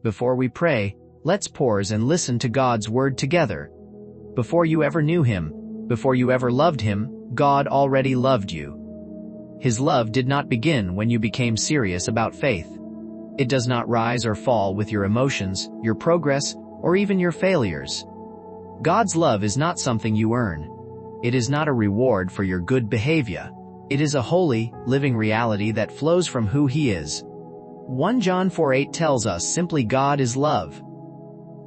Before we pray, let's pause and listen to God's word together. Before you ever knew Him, before you ever loved Him, God already loved you. His love did not begin when you became serious about faith. It does not rise or fall with your emotions, your progress, or even your failures. God's love is not something you earn. It is not a reward for your good behavior. It is a holy, living reality that flows from who He is. 1 John 4:8 tells us simply God is love.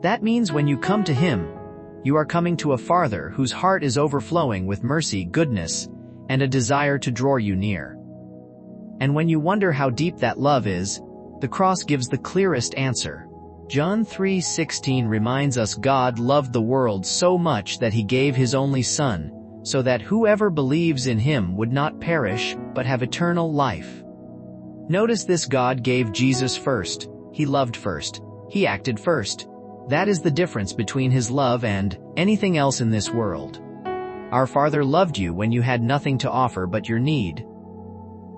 That means when you come to Him, you are coming to a Father whose heart is overflowing with mercy, goodness, and a desire to draw you near. And when you wonder how deep that love is, the cross gives the clearest answer. John 3:16 reminds us God loved the world so much that He gave His only Son, so that whoever believes in Him would not perish, but have eternal life. Notice this: God gave Jesus first. He loved first. He acted first. That is the difference between His love and anything else in this world. Our Father loved you when you had nothing to offer but your need.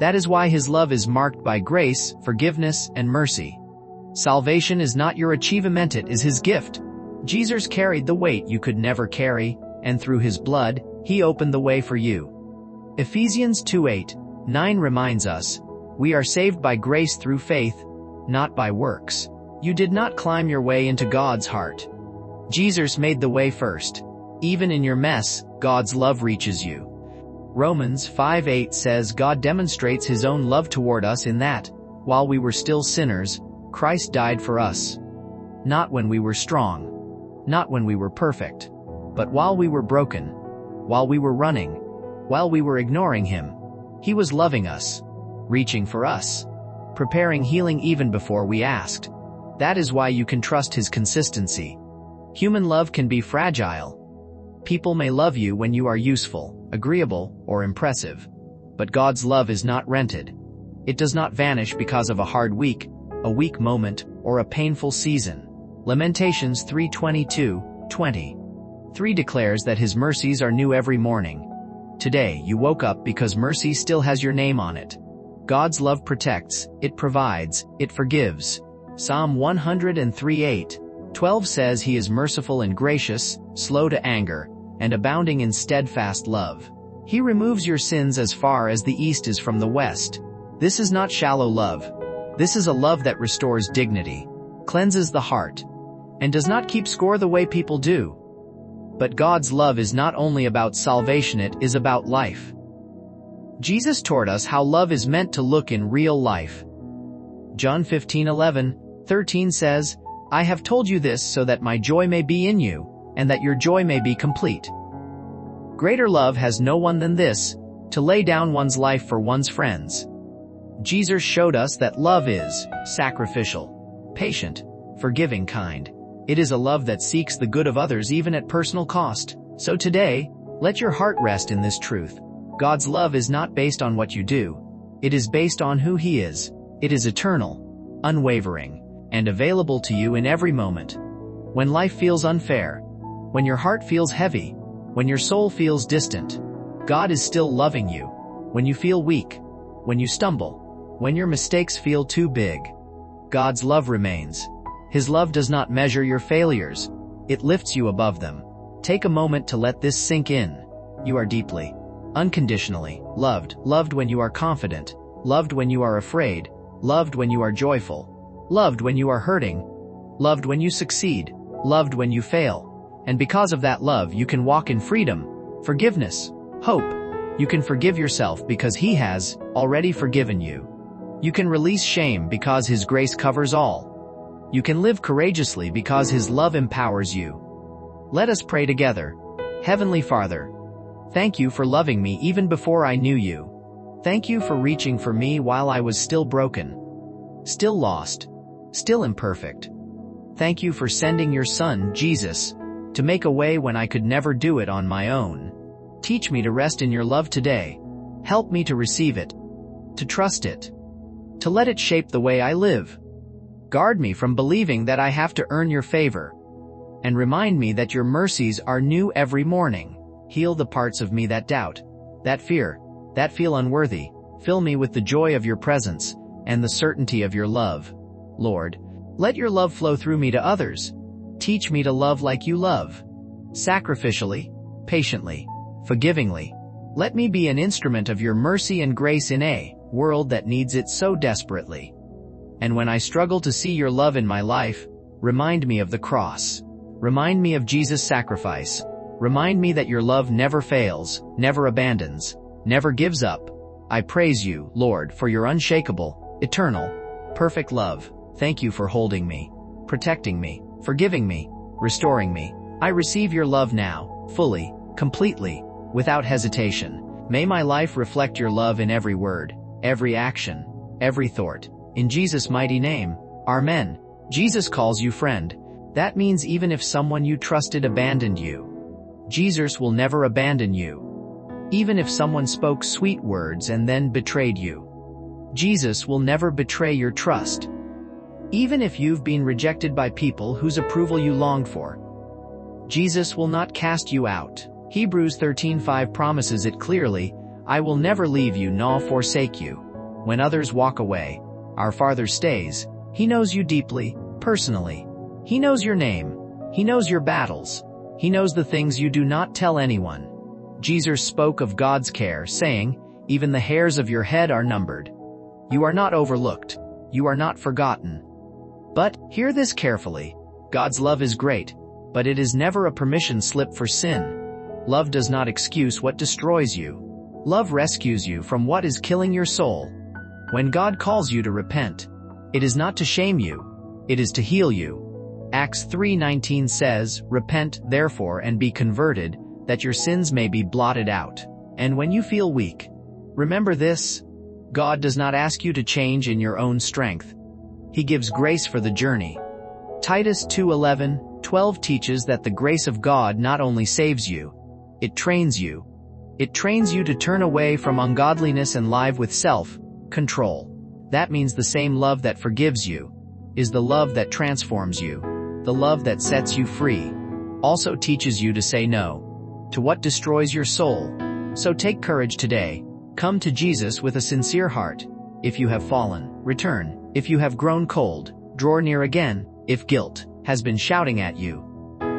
That is why His love is marked by grace, forgiveness, and mercy. Salvation is not your achievement, it is His gift. Jesus carried the weight you could never carry, and through His blood, He opened the way for you. Ephesians 2:8-9 reminds us, we are saved by grace through faith, not by works. You did not climb your way into God's heart. Jesus made the way first. Even in your mess, God's love reaches you. Romans 5:8 says God demonstrates His own love toward us in that, while we were still sinners, Christ died for us. Not when we were strong. Not when we were perfect. But while we were broken. While we were running. While we were ignoring Him. He was loving us. Reaching for us. Preparing healing even before we asked. That is why you can trust His consistency. Human love can be fragile. People may love you when you are useful, agreeable, or impressive. But God's love is not rented. It does not vanish because of a hard week, a weak moment, or a painful season. Lamentations 3:22-20. 3 declares that His mercies are new every morning. Today you woke up because mercy still has your name on it. God's love protects, it provides, it forgives. Psalm 103:8-12 says He is merciful and gracious, slow to anger, and abounding in steadfast love. He removes your sins as far as the east is from the west. This is not shallow love. This is a love that restores dignity, cleanses the heart, and does not keep score the way people do. But God's love is not only about salvation, it is about life. Jesus taught us how love is meant to look in real life. John 15:11-13 says, I have told you this so that my joy may be in you, and that your joy may be complete. Greater love has no one than this, to lay down one's life for one's friends. Jesus showed us that love is sacrificial, patient, forgiving kind. It is a love that seeks the good of others even at personal cost. So today, let your heart rest in this truth. God's love is not based on what you do. It is based on who He is. It is eternal, unwavering, and available to you in every moment. When life feels unfair, when your heart feels heavy, when your soul feels distant, God is still loving you. When you feel weak, when you stumble, when your mistakes feel too big, God's love remains. His love does not measure your failures. It lifts you above them. Take a moment to let this sink in. You are deeply, unconditionally loved. Loved when you are confident. Loved when you are afraid. Loved when you are joyful. Loved when you are hurting. Loved when you succeed. Loved when you fail. And because of that love, you can walk in freedom, forgiveness, hope. You can forgive yourself because He has already forgiven you. You can release shame because His grace covers all. You can live courageously because His love empowers you. Let us pray together. Heavenly Father, thank you for loving me even before I knew you. Thank you for reaching for me while I was still broken, still lost, still imperfect. Thank you for sending your Son, Jesus, to make a way when I could never do it on my own. Teach me to rest in your love today. Help me to receive it, to trust it, to let it shape the way I live. Guard me from believing that I have to earn your favor, and remind me that your mercies are new every morning. Heal the parts of me that doubt, that fear, that feel unworthy. Fill me with the joy of your presence and the certainty of your love. Lord, Let your love flow through me to others. Teach me to love like you love. Sacrificially, patiently, forgivingly. Let me be an instrument of your mercy and grace in a world that needs it so desperately. And when I struggle to see your love in my life, remind me of the cross. Remind me of Jesus' sacrifice. Remind me that your love never fails, never abandons, never gives up. I praise you, Lord, for your unshakable, eternal, perfect love. Thank you for holding me, protecting me, forgiving me, restoring me. I receive your love now, fully, completely, without hesitation. May my life reflect your love in every word, every action, every thought. In Jesus' mighty name, Amen. Jesus calls you friend. That means even if someone you trusted abandoned you, Jesus will never abandon you. Even if someone spoke sweet words and then betrayed you, Jesus will never betray your trust. Even if you've been rejected by people whose approval you longed for, Jesus will not cast you out. Hebrews 13:5 promises it clearly, I will never leave you nor forsake you. When others walk away, our Father stays. He knows you deeply, personally. He knows your name. He knows your battles. He knows the things you do not tell anyone. Jesus spoke of God's care, saying, even the hairs of your head are numbered. You are not overlooked. You are not forgotten. But, hear this carefully, God's love is great, but it is never a permission slip for sin. Love does not excuse what destroys you. Love rescues you from what is killing your soul. When God calls you to repent, it is not to shame you, it is to heal you. Acts 3:19 says, repent, therefore, and be converted, that your sins may be blotted out. And when you feel weak, remember this, God does not ask you to change in your own strength. He gives grace for the journey. Titus 2:11-12 teaches that the grace of God not only saves you, it trains you. It trains you to turn away from ungodliness and live with self-control. That means the same love that forgives you is the love that transforms you, the love that sets you free. Also teaches you to say no to what destroys your soul. So take courage today. Come to Jesus with a sincere heart. If you have fallen, return. If you have grown cold, draw near again. If guilt has been shouting at you,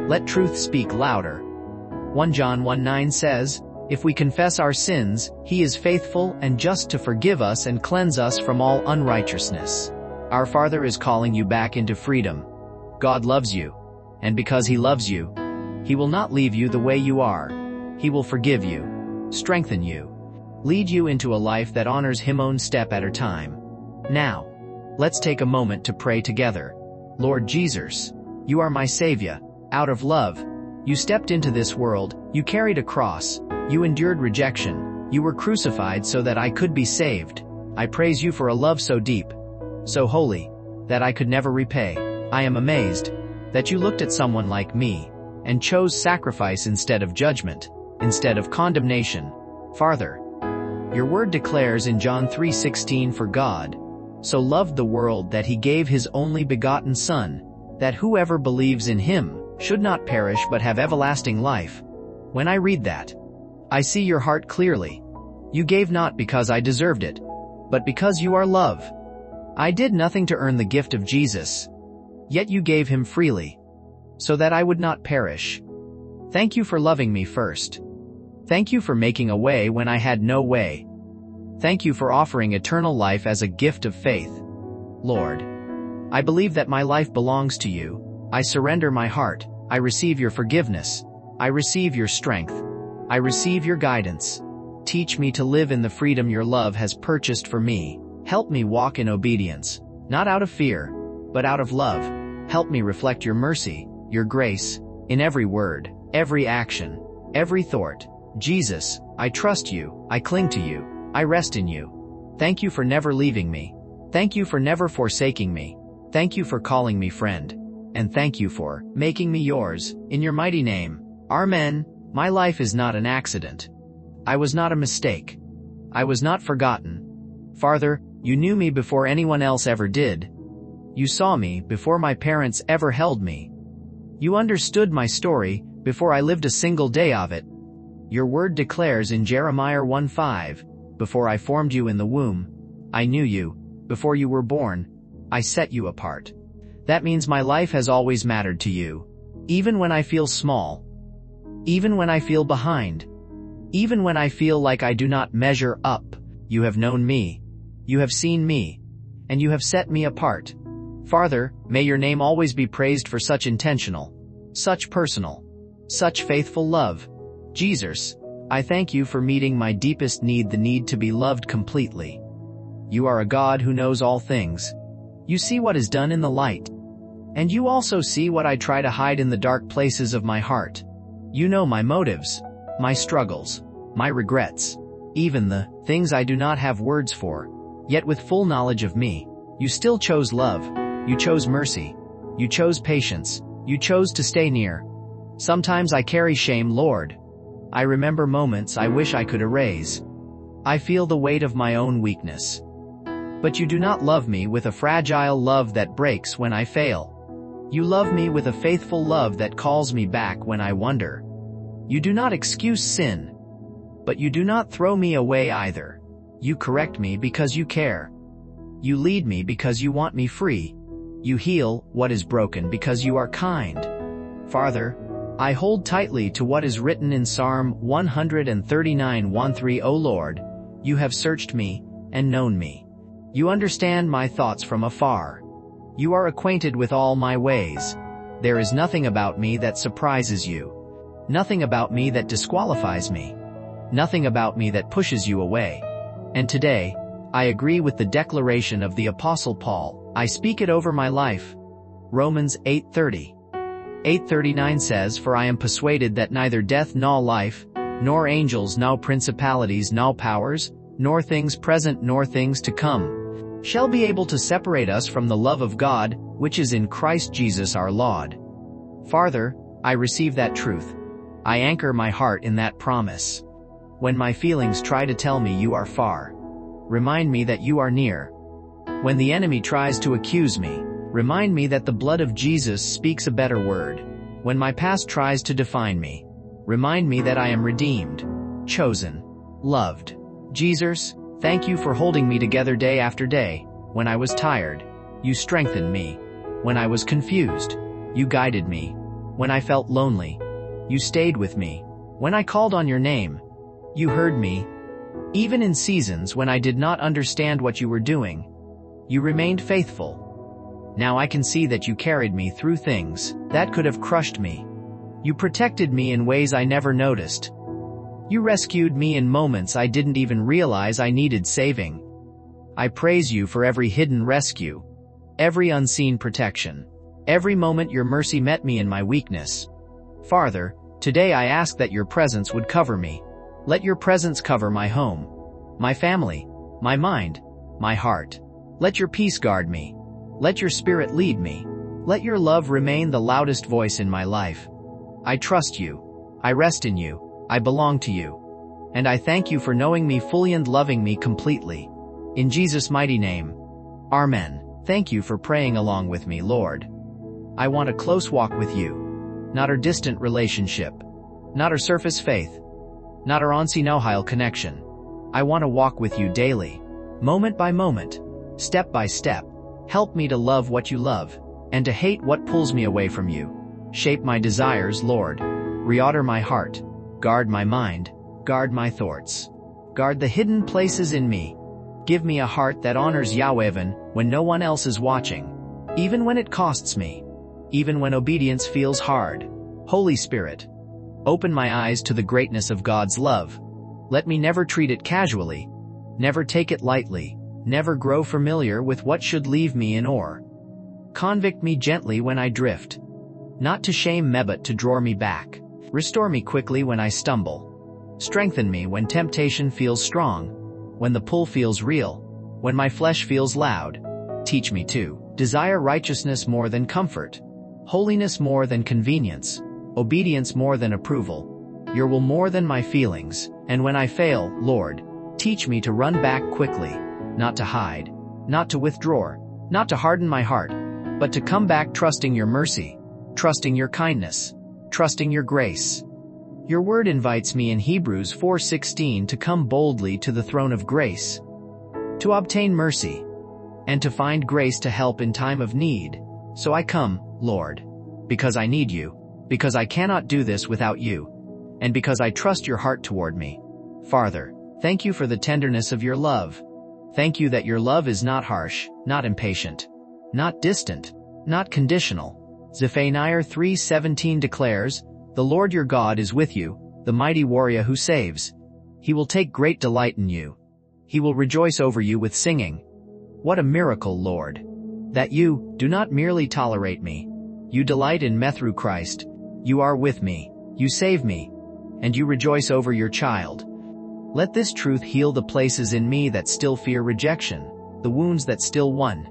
let truth speak louder. 1 John 1:9 says, if we confess our sins, He is faithful and just to forgive us and cleanse us from all unrighteousness. Our Father is calling you back into freedom. God loves you, and because He loves you, He will not leave you the way you are. He will forgive you, strengthen you, lead you into a life that honors Him one step at a time. Now, let's take a moment to pray together. Lord Jesus, you are my Savior. Out of love, you stepped into this world, you carried a cross, you endured rejection, you were crucified so that I could be saved. I praise you for a love so deep, so holy, that I could never repay. I am amazed that you looked at someone like me and chose sacrifice instead of judgment, instead of condemnation. Father, your word declares in John 3:16, for God so loved the world that He gave His only begotten Son, that whoever believes in Him should not perish but have everlasting life. When I read that, I see your heart clearly. You gave not because I deserved it, but because you are love. I did nothing to earn the gift of Jesus, yet you gave Him freely, so that I would not perish. Thank you for loving me first. Thank you for making a way when I had no way. Thank you for offering eternal life as a gift of faith. Lord, I believe that my life belongs to you. I surrender my heart. I receive your forgiveness. I receive your strength. I receive your guidance. Teach me to live in the freedom your love has purchased for me. Help me walk in obedience, not out of fear, but out of love. Help me reflect your mercy, your grace, in every word, every action, every thought. Jesus, I trust you, I cling to you, I rest in you. Thank you for never leaving me. Thank you for never forsaking me. Thank you for calling me friend. And thank you for making me yours, in your mighty name. Amen. My life is not an accident. I was not a mistake. I was not forgotten. Father, you knew me before anyone else ever did. You saw me before my parents ever held me. You understood my story before I lived a single day of it. Your word declares in Jeremiah 1:5, before I formed you in the womb, I knew you. Before you were born, I set you apart. That means my life has always mattered to you. Even when I feel small. Even when I feel behind. Even when I feel like I do not measure up, you have known me. You have seen me. And you have set me apart. Father, may your name always be praised for such intentional, such personal, such faithful love. Jesus, I thank you for meeting my deepest need, the need to be loved completely. You are a God who knows all things. You see what is done in the light. And you also see what I try to hide in the dark places of my heart. You know my motives, my struggles, my regrets, even the things I do not have words for. Yet with full knowledge of me, you still chose love, you chose mercy, you chose patience, you chose to stay near. Sometimes I carry shame, Lord. I remember moments I wish I could erase. I feel the weight of my own weakness. But you do not love me with a fragile love that breaks when I fail. You love me with a faithful love that calls me back when I wonder. You do not excuse sin. But you do not throw me away either. You correct me because you care. You lead me because you want me free. You heal what is broken because you are kind. Father, I hold tightly to what is written in Psalm 139:1-3. O Lord, you have searched me and known me. You understand my thoughts from afar. You are acquainted with all my ways. There is nothing about me that surprises you. Nothing about me that disqualifies me. Nothing about me that pushes you away. And today, I agree with the declaration of the Apostle Paul. I speak it over my life. Romans 8:30. 8:39 says, For I am persuaded that neither death nor life, nor angels nor principalities nor powers, nor things present nor things to come, shall be able to separate us from the love of God, which is in Christ Jesus our Lord. Father, I receive that truth. I anchor my heart in that promise. When my feelings try to tell me you are far, remind me that you are near. When the enemy tries to accuse me, remind me that the blood of Jesus speaks a better word. When my past tries to define me, remind me that I am redeemed, chosen, loved. Jesus, thank you for holding me together day after day. When I was tired, you strengthened me. When I was confused, you guided me. When I felt lonely, you stayed with me. When I called on your name, you heard me. Even in seasons when I did not understand what you were doing, you remained faithful. Now I can see that you carried me through things that could have crushed me. You protected me in ways I never noticed. You rescued me in moments I didn't even realize I needed saving. I praise you for every hidden rescue, every unseen protection, every moment your mercy met me in my weakness. Father, today I ask that your presence would cover me. Let your presence cover my home, my family, my mind, my heart. Let your peace guard me. Let your spirit lead me. Let your love remain the loudest voice in my life. I trust you. I rest in you. I belong to you. And I thank you for knowing me fully and loving me completely. In Jesus' mighty name. Amen. Thank you for praying along with me, Lord. I want a close walk with you. Not our distant relationship. Not our surface faith. Not our on-see-no-hile connection. I want to walk with you daily. Moment by moment. Step by step. Help me to love what you love. And to hate what pulls me away from you. Shape my desires, Lord. Reorder my heart. Guard my mind. Guard my thoughts. Guard the hidden places in me. Give me a heart that honors Yahweh even when no one else is watching. Even when it costs me. Even when obedience feels hard. Holy Spirit, open my eyes to the greatness of God's love. Let me never treat it casually. Never take it lightly. Never grow familiar with what should leave me in awe. Convict me gently when I drift. Not to shame me but to draw me back. Restore me quickly when I stumble. Strengthen me when temptation feels strong. When the pull feels real. When my flesh feels loud. Teach me to desire righteousness more than comfort. Holiness more than convenience. Obedience more than approval. Your will more than my feelings. And when I fail, Lord, teach me to run back quickly. Not to hide. Not to withdraw. Not to harden my heart. But to come back trusting your mercy. Trusting your kindness. Trusting your grace. Your word invites me in Hebrews 4:16 to come boldly to the throne of grace, to obtain mercy, and to find grace to help in time of need. So I come, Lord, because I need you, because I cannot do this without you, and because I trust your heart toward me. Father, thank you for the tenderness of your love. Thank you that your love is not harsh, not impatient, not distant, not conditional. Zephaniah 3:17 declares, "The Lord your God is with you, the mighty warrior who saves. He will take great delight in you. He will rejoice over you with singing." What a miracle, Lord! That you do not merely tolerate me. You delight in me through Christ. You are with me. You save me. And you rejoice over your child. Let this truth heal the places in me that still fear rejection, the wounds that still won,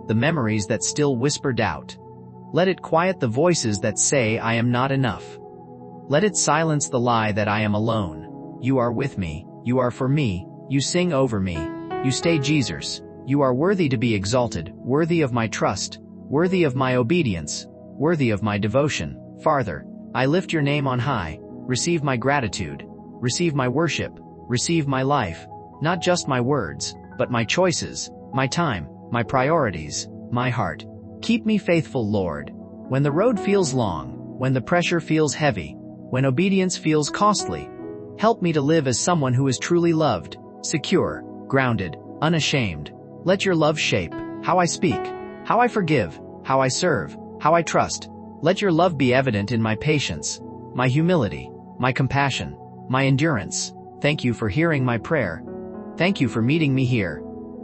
the memories that still whisper doubt. Let it quiet the voices that say I am not enough. Let it silence the lie that I am alone. You are with me. You are for me. You sing over me. You stay Jesus. You are worthy to be exalted, worthy of my trust, worthy of my obedience, worthy of my devotion. Father, I lift your name on high. Receive my gratitude. Receive my worship. Receive my life. Not just my words, but my choices, my time, my priorities, my heart. Keep me faithful, Lord. When the road feels long, when the pressure feels heavy, when obedience feels costly, help me to live as someone who is truly loved, secure, grounded, unashamed. Let your love shape how I speak, how I forgive, how I serve, how I trust. Let your love be evident in my patience, my humility, my compassion, my endurance. Thank you for hearing my prayer. Thank you for meeting me here.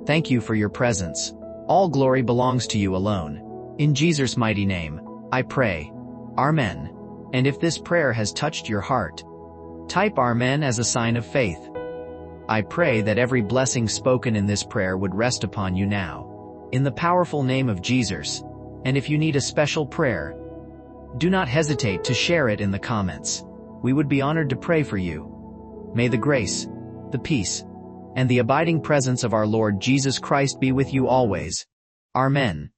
Thank you for your presence. All glory belongs to you alone. In Jesus' mighty name, I pray. Amen. And if this prayer has touched your heart, type Amen as a sign of faith. I pray that every blessing spoken in this prayer would rest upon you now, in the powerful name of Jesus. And if you need a special prayer, do not hesitate to share it in the comments. We would be honored to pray for you. May the grace, the peace, and the abiding presence of our Lord Jesus Christ be with you always. Amen.